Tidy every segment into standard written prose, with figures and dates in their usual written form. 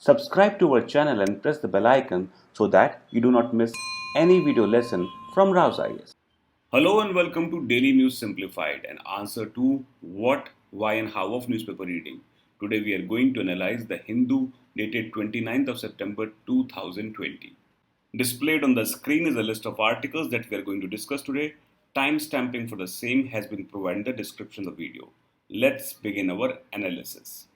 Subscribe to our channel and press the bell icon so that you do not miss any video lesson from Rao's IAS. Hello and welcome to Daily News Simplified, an answer to what, why and how of newspaper reading. Today we are going to analyze the Hindu dated 29th of September 2020. Displayed on the screen is a list of articles that we are going to discuss today. Timestamping for the same has been provided in the description of the video. Let's begin our analysis.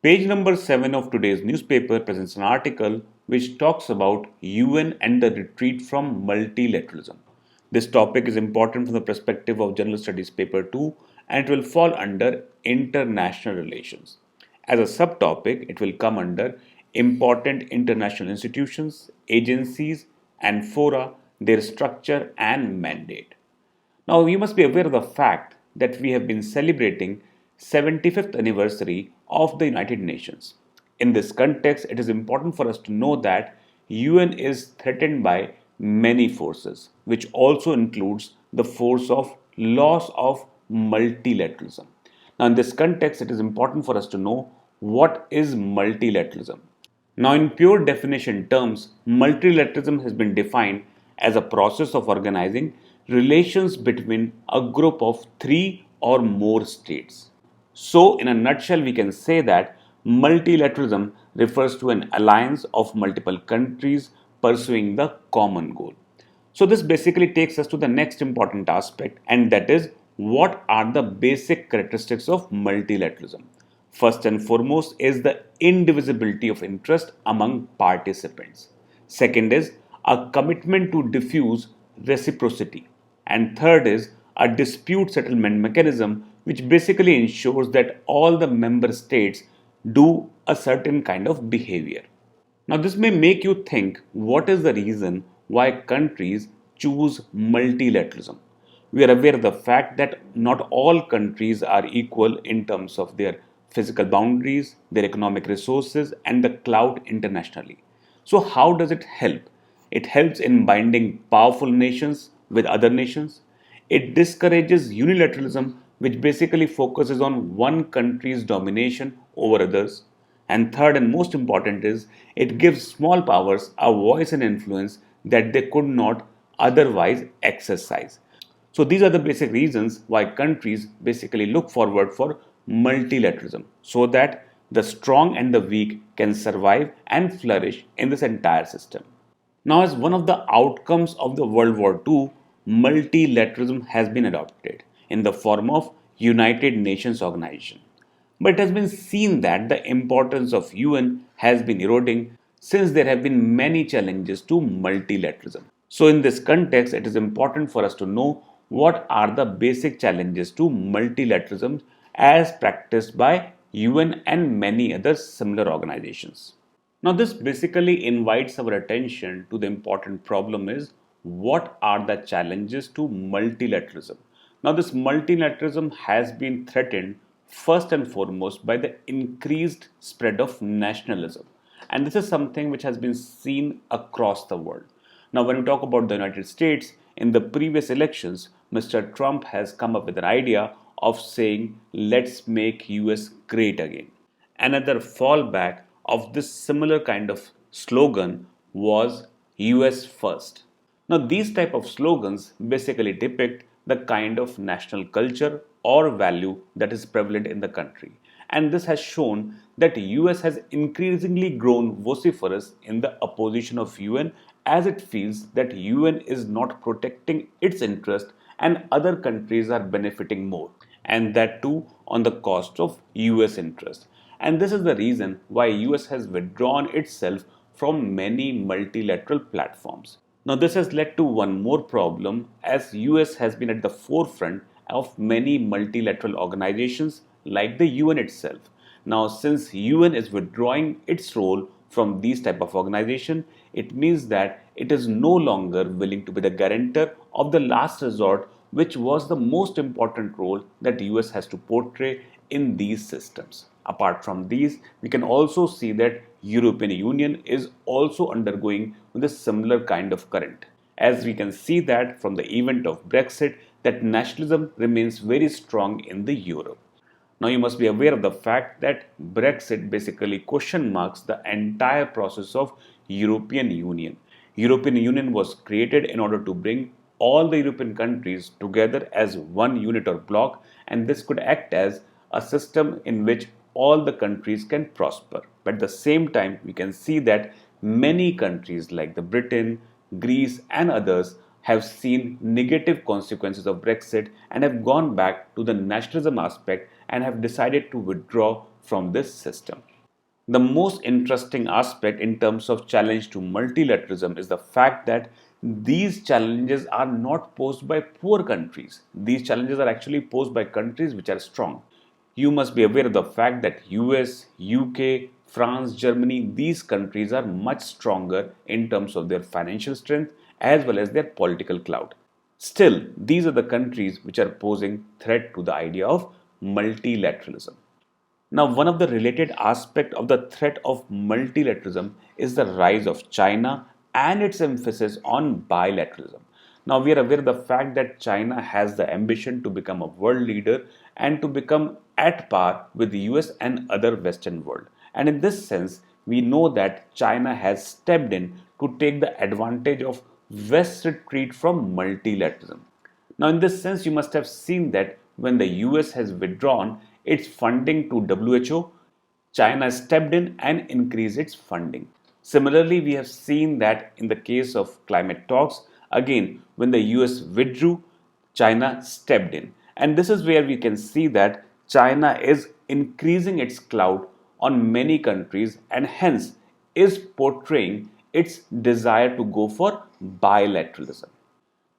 Page number 7 of today's newspaper presents an article which talks about UN and the retreat from multilateralism. This topic is important from the perspective of General Studies Paper 2 and it will fall under international relations. As a subtopic, it will come under important international institutions, agencies, and fora, their structure and mandate. Now, you must be aware of the fact that we have been celebrating 75th anniversary of the United Nations. In this context, it is important for us to know that UN is threatened by many forces, which also includes the force of loss of multilateralism. Now, in this context, it is important for us to know what is multilateralism. Now, in pure definition terms, multilateralism has been defined as a process of organizing relations between a group of three or more states. So, in a nutshell, we can say that multilateralism refers to an alliance of multiple countries pursuing the common goal. So, this basically takes us to the next important aspect, and that is what are the basic characteristics of multilateralism. First and foremost is the indivisibility of interest among participants. Second is a commitment to diffuse reciprocity. And third is a dispute settlement mechanism which basically ensures that all the member states do a certain kind of behavior. Now, this may make you think what is the reason why countries choose multilateralism. We are aware of the fact that not all countries are equal in terms of their physical boundaries, their economic resources, and the clout internationally. So, how does it help? It helps in binding powerful nations with other nations. It discourages unilateralism, which basically focuses on one country's domination over others. And third and most important is it gives small powers a voice and influence that they could not otherwise exercise. So these are the basic reasons why countries basically look forward for multilateralism so that the strong and the weak can survive and flourish in this entire system. Now, as one of the outcomes of the World War II, multilateralism has been adopted in the form of United Nations Organization. But it has been seen that the importance of UN has been eroding since there have been many challenges to multilateralism. So, in this context, it is important for us to know what are the basic challenges to multilateralism as practiced by UN and many other similar organizations. Now, this basically invites our attention to the important problem is what are the challenges to multilateralism? Now, this multilateralism has been threatened first and foremost by the increased spread of nationalism. And this is something which has been seen across the world. Now, when we talk about the United States, in the previous elections, Mr. Trump has come up with an idea of saying, let's make US great again. Another fallback of this similar kind of slogan was US first. Now, these type of slogans basically depict the kind of national culture or value that is prevalent in the country. And this has shown that US has increasingly grown vociferous in the opposition of UN as it feels that UN is not protecting its interest and other countries are benefiting more, and that too on the cost of US interest. And this is the reason why US has withdrawn itself from many multilateral platforms. Now, this has led to one more problem as US has been at the forefront of many multilateral organizations like the UN itself. Now, since UN is withdrawing its role from these type of organization, it means that it is no longer willing to be the guarantor of the last resort, which was the most important role that US has to portray in these systems. Apart from these, we can also see that European Union is also undergoing the similar kind of current. As we can see that from the event of Brexit, that nationalism remains very strong in the Europe. Now you must be aware of the fact that Brexit basically question marks the entire process of European Union. European Union was created in order to bring all the European countries together as one unit or bloc, and this could act as a system in which all the countries can prosper. But at the same time, we can see that many countries like the Britain, Greece and others have seen negative consequences of Brexit and have gone back to the nationalism aspect and have decided to withdraw from this system. The most interesting aspect in terms of challenge to multilateralism is the fact that these challenges are not posed by poor countries. These challenges are actually posed by countries which are strong. You must be aware of the fact that US, UK, France, Germany, these countries are much stronger in terms of their financial strength as well as their political clout. Still, these are the countries which are posing threat to the idea of multilateralism. Now, one of the related aspects of the threat of multilateralism is the rise of China and its emphasis on bilateralism. Now, we are aware of the fact that China has the ambition to become a world leader and to become at par with the US and other Western world. And in this sense, we know that China has stepped in to take the advantage of West's retreat from multilateralism. Now, in this sense, you must have seen that when the US has withdrawn its funding to WHO, China stepped in and increased its funding. Similarly, we have seen that in the case of climate talks, again, when the US withdrew, China stepped in. And this is where we can see that China is increasing its clout on many countries and hence is portraying its desire to go for bilateralism.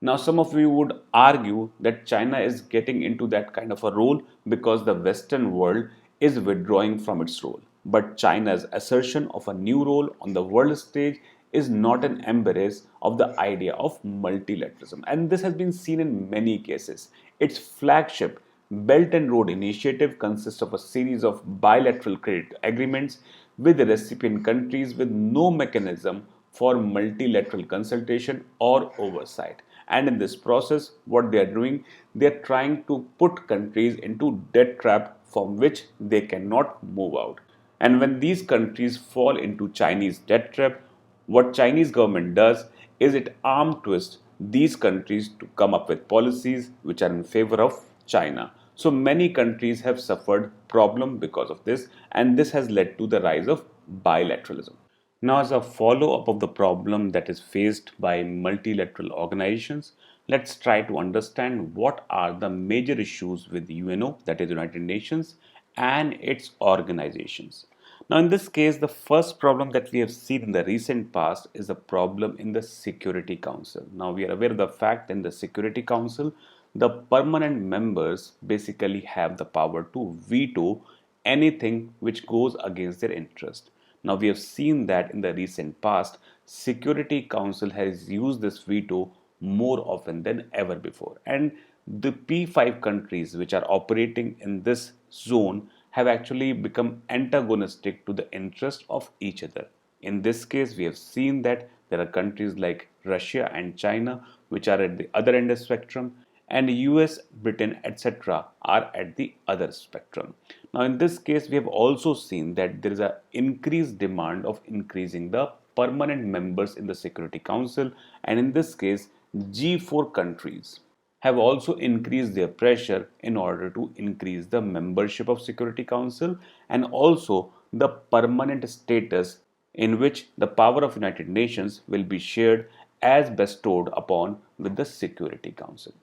Now, some of you would argue that China is getting into that kind of a role because the Western world is withdrawing from its role. But China's assertion of a new role on the world stage is not an embrace of the idea of multilateralism. And this has been seen in many cases. Its flagship Belt and Road Initiative consists of a series of bilateral credit agreements with the recipient countries with no mechanism for multilateral consultation or oversight. And in this process, what they are doing, they are trying to put countries into debt trap from which they cannot move out. And when these countries fall into Chinese debt trap, what Chinese government does is it arm twists these countries to come up with policies which are in favor of China. So many countries have suffered problem because of this, and this has led to the rise of bilateralism. Now, as a follow up of the problem that is faced by multilateral organizations, let's try to understand what are the major issues with UNO, that is United Nations, and its organizations. Now, in this case, the first problem that we have seen in the recent past is a problem in the Security Council. Now, we are aware of the fact that in the Security Council, the permanent members basically have the power to veto anything which goes against their interest. Now, we have seen that in the recent past, Security Council has used this veto more often than ever before. And the P5 countries which are operating in this zone have actually become antagonistic to the interest of each other. In this case, we have seen that there are countries like Russia and China which are at the other end of the spectrum, and US, Britain, etc. are at the other spectrum. Now, in this case, we have also seen that there is an increased demand of increasing the permanent members in the Security Council, and in this case, G4 countries have also increased their pressure in order to increase the membership of Security Council and also the permanent status in which the power of United Nations will be shared as bestowed upon with the Security Council.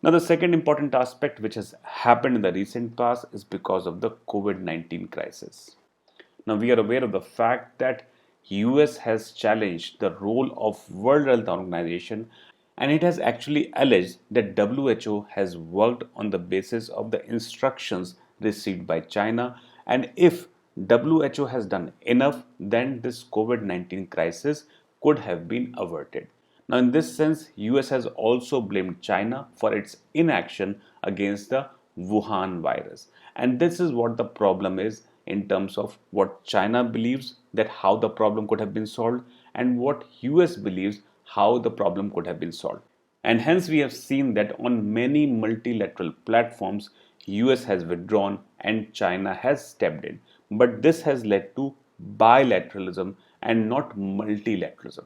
Now, the second important aspect which has happened in the recent past is because of the COVID-19 crisis. Now, we are aware of the fact that US has challenged the role of World Health Organization, and it has actually alleged that WHO has worked on the basis of the instructions received by China, and if WHO has done enough, then this COVID-19 crisis could have been averted. Now, in this sense, US has also blamed China for its inaction against the Wuhan virus. And this is what the problem is in terms of what China believes that how the problem could have been solved and what US believes how the problem could have been solved. And hence we have seen that on many multilateral platforms, US has withdrawn and China has stepped in. But this has led to bilateralism and not multilateralism.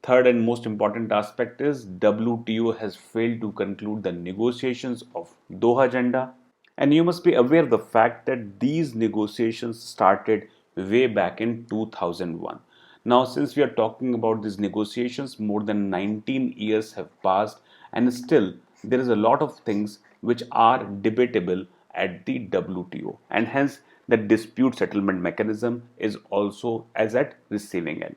Third and most important aspect is WTO has failed to conclude the negotiations of Doha Agenda. And you must be aware of the fact that these negotiations started way back in 2001. Now, since we are talking about these negotiations, more than 19 years have passed, and still there is a lot of things which are debatable at the WTO, and hence the dispute settlement mechanism is also as at receiving end.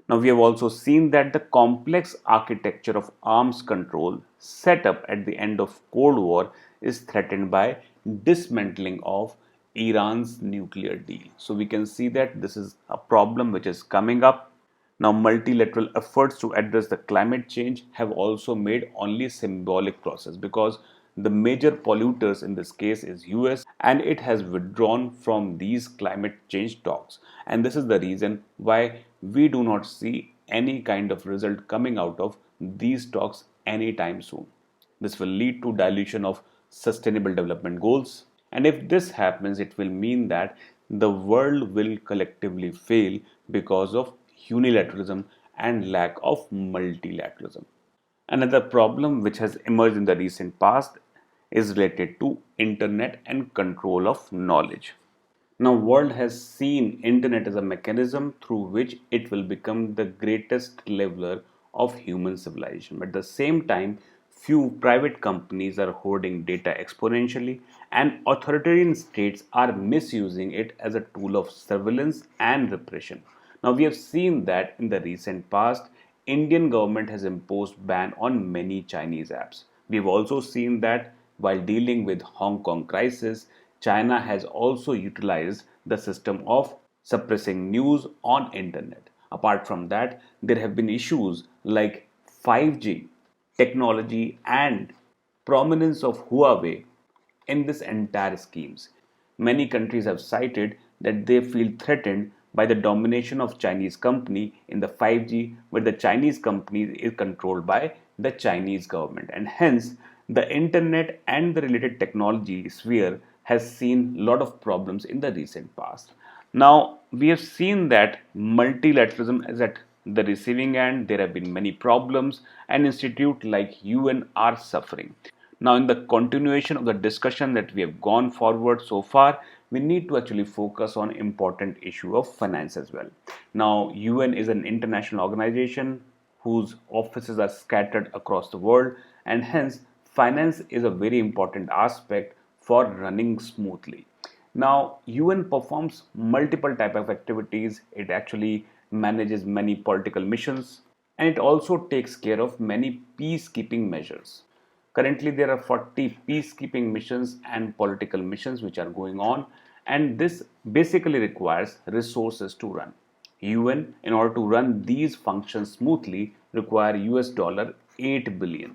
Now, we have also seen that the complex architecture of arms control set up at the end of Cold War is threatened by dismantling of Iran's nuclear deal. So we can see that this is a problem which is coming up. Now, multilateral efforts to address the climate change have also made only symbolic process because the major polluters in this case is US and it has withdrawn from these climate change talks. And this is the reason why we do not see any kind of result coming out of these talks anytime soon. This will lead to dilution of sustainable development goals. And if this happens, it will mean that the world will collectively fail because of unilateralism and lack of multilateralism. Another problem which has emerged in the recent past is related to internet and control of knowledge. Now, world has seen internet as a mechanism through which it will become the greatest leveler of human civilization. But at the same time, few private companies are hoarding data exponentially, and authoritarian states are misusing it as a tool of surveillance and repression. Now, we have seen that in the recent past, Indian government has imposed ban on many Chinese apps. We've also seen that while dealing with Hong Kong crisis, China has also utilized the system of suppressing news on internet. Apart from that, there have been issues like 5G technology and prominence of Huawei in this entire schemes. Many countries have cited that they feel threatened by the domination of Chinese company in the 5G, where the Chinese company is controlled by the Chinese government, and hence the internet and the related technology sphere has seen a lot of problems in the recent past. Now, we have seen that multilateralism is at the receiving end. There have been many problems, and institutes like UN are suffering. Now, in the continuation of the discussion that we have gone forward so far, we need to actually focus on important issue of finance as well. Now, UN is an international organization whose offices are scattered across the world, and hence finance is a very important aspect for running smoothly. Now, UN performs multiple type of activities. It actually manages many political missions, and it also takes care of many peacekeeping measures. Currently, there are 40 peacekeeping missions and political missions which are going on, and this basically requires resources to run. UN, in order to run these functions smoothly, require US dollar 8 billion,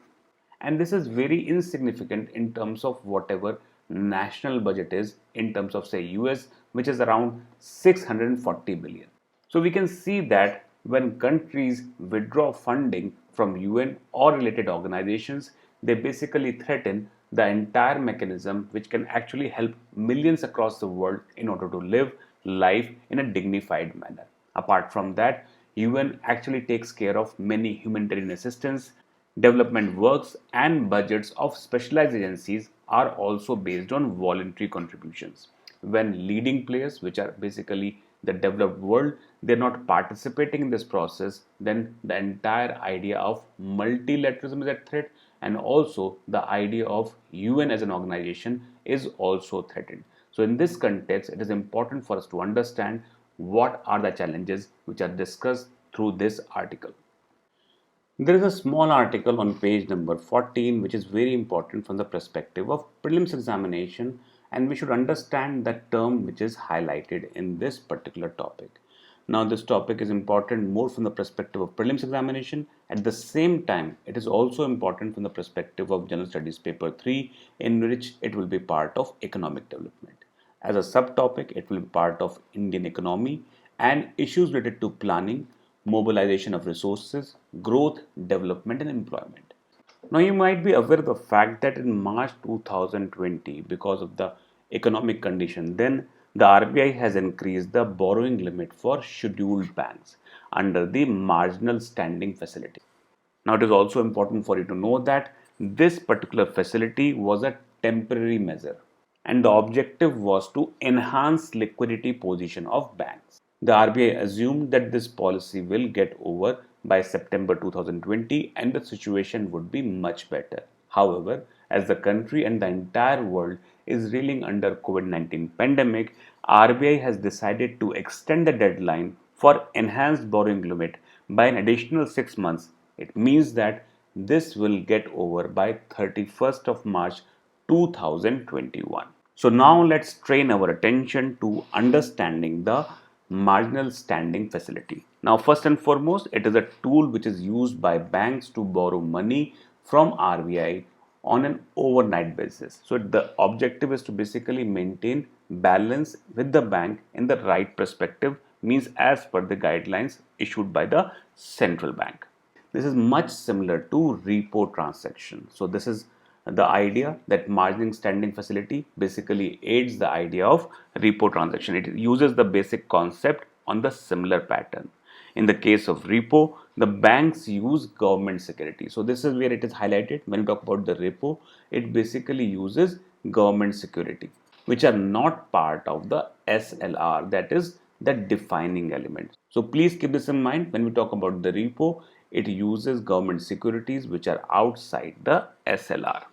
and this is very insignificant in terms of whatever national budget is in terms of say US, which is around 640 billion. So we can see that when countries withdraw funding from UN or related organizations, they basically threaten the entire mechanism which can actually help millions across the world in order to live life in a dignified manner. Apart from that, UN actually takes care of many humanitarian assistance, development works, and budgets of specialized agencies are also based on voluntary contributions. When leading players, which are basically the developed world, they're not participating in this process, then the entire idea of multilateralism is at threat, and also the idea of UN as an organization is also threatened. So, in this context, it is important for us to understand what are the challenges which are discussed through this article. There is a small article on page number 14 which is very important from the perspective of prelims examination, and we should understand the term which is highlighted in this particular topic. Now, this topic is important more from the perspective of prelims examination. At the same time, it is also important from the perspective of General Studies paper 3, in which it will be part of economic development. As a subtopic, it will be part of Indian economy and issues related to planning, mobilization of resources, growth, development, and employment. Now, you might be aware of the fact that in March 2020, because of the economic condition, then the RBI has increased the borrowing limit for scheduled banks under the marginal standing facility. Now, it is also important for you to know that this particular facility was a temporary measure and the objective was to enhance liquidity position of banks. The RBI assumed that this policy will get over by September 2020 and the situation would be much better. However, as the country and the entire world is reeling under COVID-19 pandemic, RBI has decided to extend the deadline for enhanced borrowing limit by an additional 6 months. It means that this will get over by 31st of March 2021. So now let's train our attention to understanding the marginal standing facility. Now, first and foremost, it is a tool which is used by banks to borrow money from RBI on an overnight basis. So the objective is to basically maintain balance with the bank in the right perspective, means as per the guidelines issued by the central bank. This is much similar to repo transaction. So this is the idea that margining standing facility basically aids the idea of repo transaction. It uses the basic concept on the similar pattern. In the case of repo, the banks use government security. So this is where it is highlighted. When you talk about the repo, it basically uses government security, which are not part of the SLR, that is the defining element. So please keep this in mind when we talk about the repo, it uses government securities which are outside the SLR.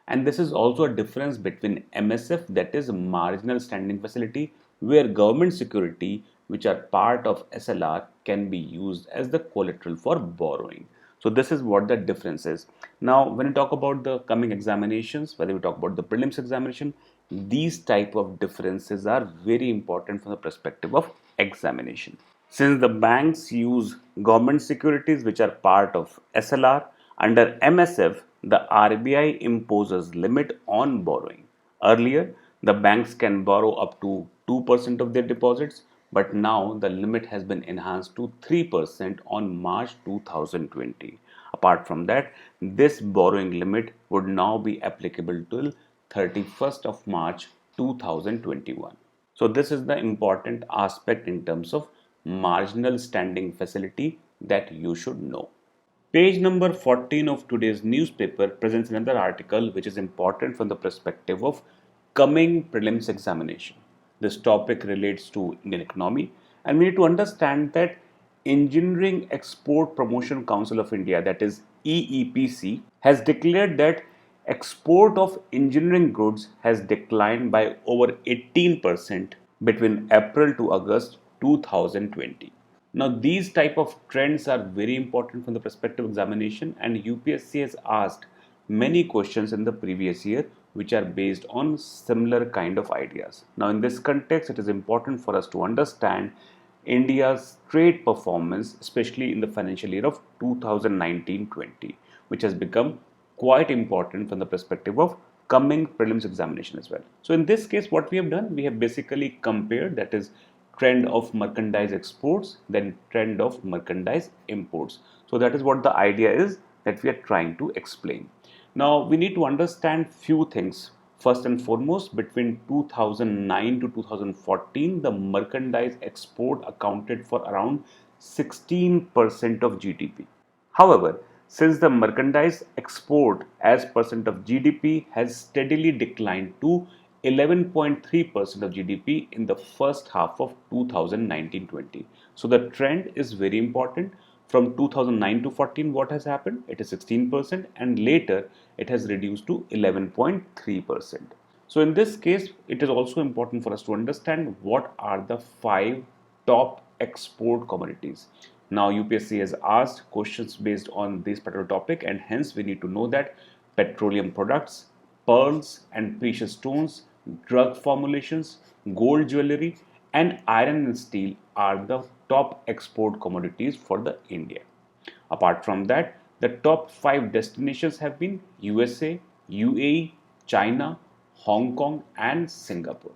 And this is also a difference between MSF, that is marginal standing facility, where government security which are part of SLR can be used as the collateral for borrowing. So this is what the difference is. Now, when we talk about the coming examinations, whether we talk about the prelims examination, these type of differences are very important from the perspective of examination. Since the banks use government securities which are part of SLR, under MSF, the RBI imposes limit on borrowing. Earlier, the banks can borrow up to 2% of their deposits, but now the limit has been enhanced to 3% on March 2020. Apart from that, this borrowing limit would now be applicable till 31st of March 2021. So this is the important aspect in terms of marginal standing facility that you should know. Page number 14 of today's newspaper presents another article which is important from the perspective of coming prelims examination. This topic relates to Indian economy, and we need to understand that Engineering Export Promotion Council of India, that is EEPC, has declared that export of engineering goods has declined by over 18% between April to August 2020. Now, these type of trends are very important from the perspective of examination, and UPSC has asked many questions in the previous year which are based on similar kind of ideas. Now, in this context, it is important for us to understand India's trade performance, especially in the financial year of 2019-20, which has become quite important from the perspective of coming prelims examination as well. So in this case, what we have done, we have basically compared, that is trend of merchandise exports, then trend of merchandise imports. So that is what the idea is that we are trying to explain. Now we need to understand few things. First and foremost, between 2009 to 2014, the merchandise export accounted for around 16% of GDP. However, since the merchandise export as percent of GDP has steadily declined to 11.3% of GDP in the first half of 2019-20. So the trend is very important. From 2009 to 14, what has happened? It is 16%, and later it has reduced to 11.3%. So in this case, it is also important for us to understand what are the 5 top export commodities. Now UPSC has asked questions based on this particular topic, and hence we need to know that petroleum products, pearls and precious stones, drug formulations, gold jewelry and iron and steel are the top export commodities for the India. Apart from that, the top 5 destinations have been USA, UAE, China, Hong Kong and Singapore.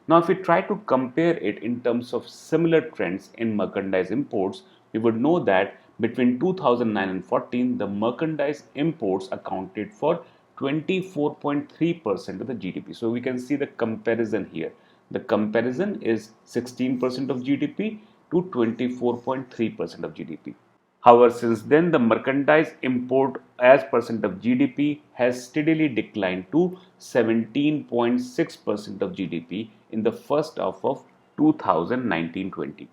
Now, if we try to compare it in terms of similar trends in merchandise imports, we would know that Between 2009 and 14, the merchandise imports accounted for 24.3% of the GDP. So we can see the comparison here. The comparison is 16% of GDP to 24.3% of GDP. However, since then, the merchandise import as percent of GDP has steadily declined to 17.6% of GDP in the first half of 2019-20.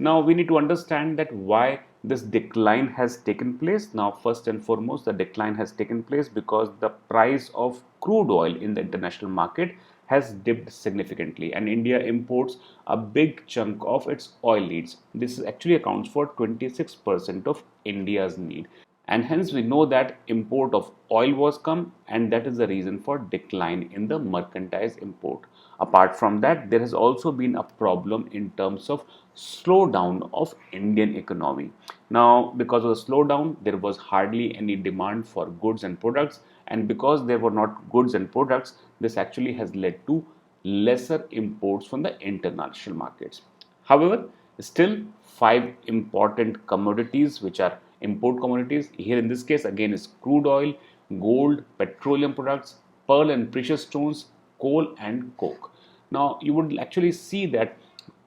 Now, we need to understand that why this decline has taken place. Now, first and foremost, the decline has taken place because the price of crude oil in the international market has dipped significantly, and India imports a big chunk of its oil needs. This actually accounts for 26% of India's need, and hence we know that import of oil was come, and that is the reason for decline in the merchandise import. Apart from that, there has also been a problem in terms of slowdown of Indian economy. Now, because of the slowdown, there was hardly any demand for goods and products, and because there were not goods and products, this actually has led to lesser imports from the international markets. However, still five important commodities which are import commodities here in this case again is crude oil, gold, petroleum products, pearl and precious stones, coal and coke. Now you would actually see that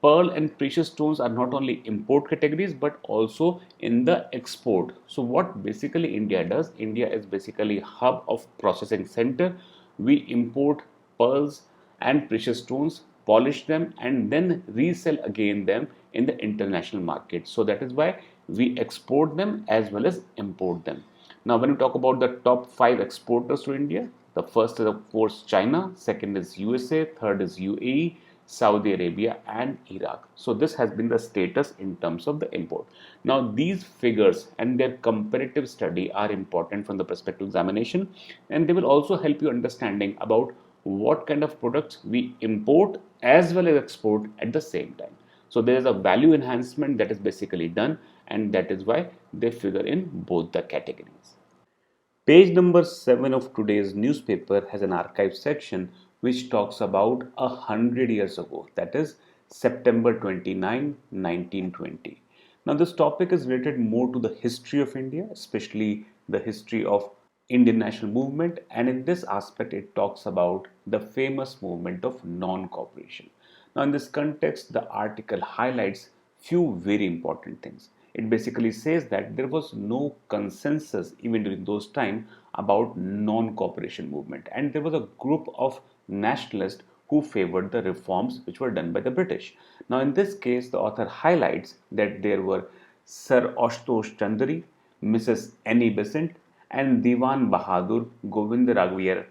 pearl and precious stones are not only import categories but also in the export. So what basically India does, India is basically hub of processing center. We import pearls and precious stones, polish them and then resell again them in the international market. So that is why we export them as well as import them. Now when we talk about the top 5 exporters to India, the first is of course China, second is USA, third is UAE, Saudi Arabia and Iraq. So this has been the status in terms of the import. Now these figures and their comparative study are important from the perspective examination, and they will also help you understanding about what kind of products we import as well as export at the same time. So there is a value enhancement that is basically done, and that is why they figure in both the categories. Page number 7 of today's newspaper has an archive section which talks about 100 years ago, that is September 29, 1920. Now, this topic is related more to the history of India, especially the history of Indian national movement, and in this aspect, it talks about the famous movement of non cooperation. Now, in this context, the article highlights few very important things. It basically says that there was no consensus even during those time about non-cooperation movement, and there was a group of nationalists who favored the reforms which were done by the British. Now, in this case, the author highlights that there were Sir Ashutosh Chandri, Mrs. Annie Besant, and Diwan Bahadur Govind Raghuver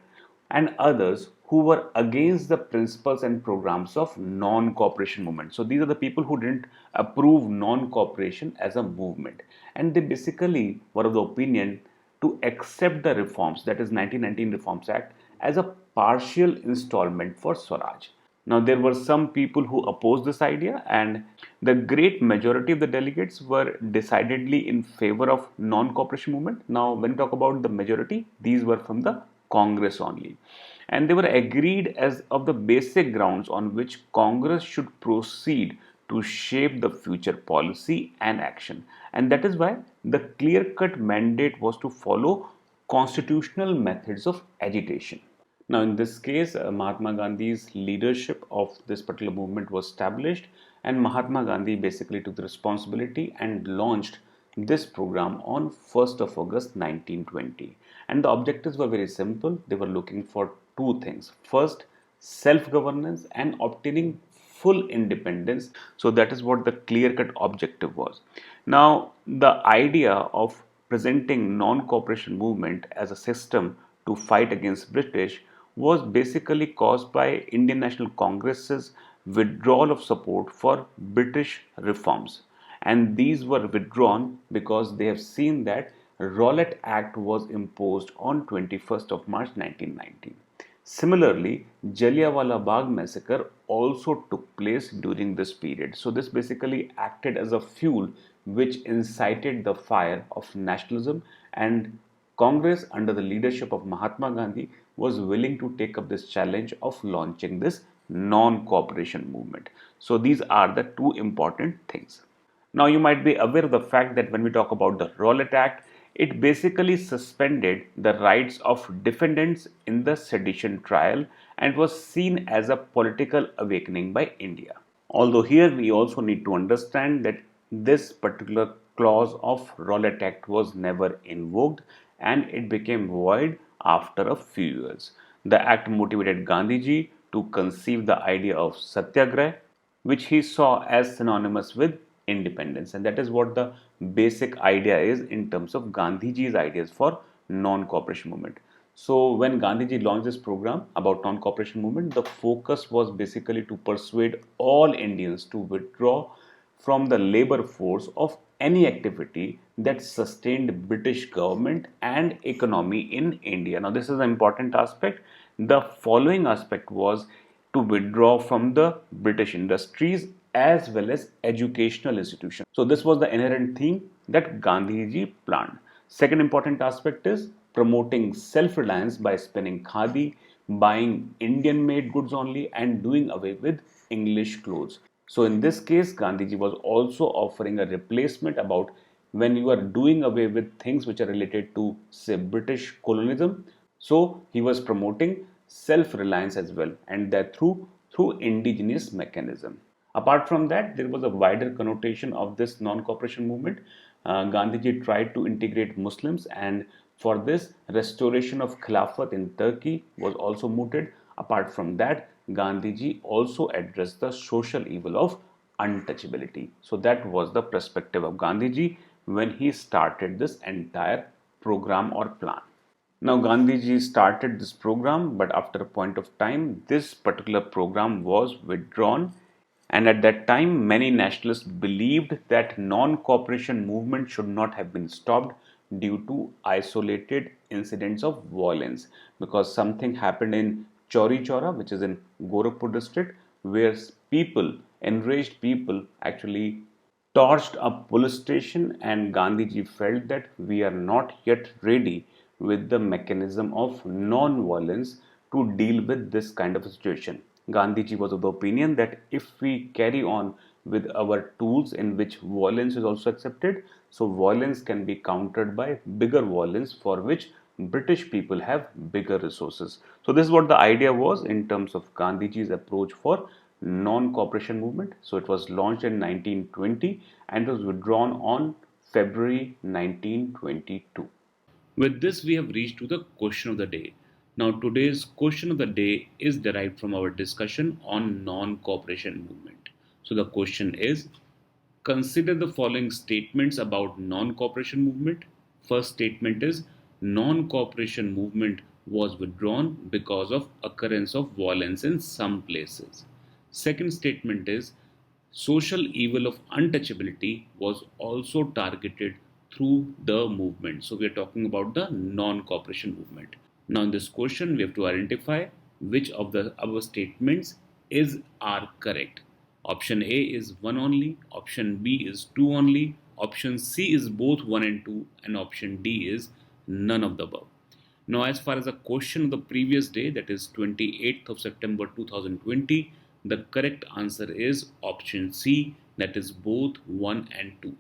and others who were against the principles and programs of non-cooperation movement. So these are the people who didn't approve non-cooperation as a movement, and they basically were of the opinion to accept the reforms, that is 1919 Reforms Act, as a partial installment for Swaraj. Now, there were some people who opposed this idea, and the great majority of the delegates were decidedly in favor of non-cooperation movement. Now, when we talk about the majority, these were from the Congress only, and they were agreed as of the basic grounds on which Congress should proceed to shape the future policy and action, and that is why the clear-cut mandate was to follow constitutional methods of agitation. Now, in this case, Mahatma Gandhi's leadership of this particular movement was established, and Mahatma Gandhi basically took the responsibility and launched this program on 1st of August 1920. And the objectives were very simple. They were looking for two things. First, self governance and obtaining full independence. So, that is what the clear cut objective was. Now, the idea of presenting non cooperation movement as a system to fight against British was basically caused by Indian National Congress's withdrawal of support for British reforms. And these were withdrawn because they have seen that Rowlatt Act was imposed on 21st of March 1919. Similarly, Jallianwala Bagh massacre also took place during this period. So this basically acted as a fuel which incited the fire of nationalism, and Congress under the leadership of Mahatma Gandhi was willing to take up this challenge of launching this non-cooperation movement. So these are the two important things. Now, you might be aware of the fact that when we talk about the Rowlatt Act, it basically suspended the rights of defendants in the sedition trial and was seen as a political awakening by India. Although here we also need to understand that this particular clause of Rowlatt Act was never invoked and it became void after a few years. The act motivated Gandhiji to conceive the idea of satyagraha, which he saw as synonymous with independence. And that is what the basic idea is in terms of Gandhiji's ideas for non-cooperation movement. So when Gandhiji launched this program about non-cooperation movement, the focus was basically to persuade all Indians to withdraw from the labor force of any activity that sustained British government and economy in India. Now, this is an important aspect. The following aspect was to withdraw from the British industries as well as educational institutions. So, this was the inherent theme that Gandhiji planned. Second important aspect is promoting self reliance by spinning khadi, buying Indian made goods only, and doing away with English clothes. So, in this case, Gandhiji was also offering a replacement about when you are doing away with things which are related to, say, British colonialism. So, he was promoting self reliance as well, and that through indigenous mechanism. Apart from that, there was a wider connotation of this non-cooperation movement. Gandhiji tried to integrate Muslims, and for this, restoration of Khilafat in Turkey was also mooted. Apart from that, Gandhiji also addressed the social evil of untouchability. So that was the perspective of Gandhiji when he started this entire program or plan. Now, Gandhiji started this program, but after a point of time, this particular program was withdrawn. And at that time, many nationalists believed that non cooperation movement should not have been stopped due to isolated incidents of violence because something happened in Chauri Chaura, which is in Gorakhpur district, where people, enraged people, actually torched a police station, and Gandhiji felt that we are not yet ready with the mechanism of non-violence to deal with this kind of a situation. Gandhiji was of the opinion that if we carry on with our tools in which violence is also accepted, so violence can be countered by bigger violence for which British people have bigger resources. So this is what the idea was in terms of Gandhiji's approach for non-cooperation movement. So it was launched in 1920 and was withdrawn on February 1922. With this, we have reached to the question of the day. Now, today's question of the day is derived from our discussion on non-cooperation movement. So the question is, consider the following statements about non-cooperation movement. First statement is, non-cooperation movement was withdrawn because of occurrence of violence in some places. Second statement is, social evil of untouchability was also targeted through the movement. So we are talking about the non-cooperation movement. Now in this question, we have to identify which of the above statements are correct. Option A is 1 only, option B is 2 only, option C is both 1 and 2, and option D is none of the above. Now, as far as the question of the previous day, that is 28th of September 2020, the correct answer is option C, that is both 1 and 2.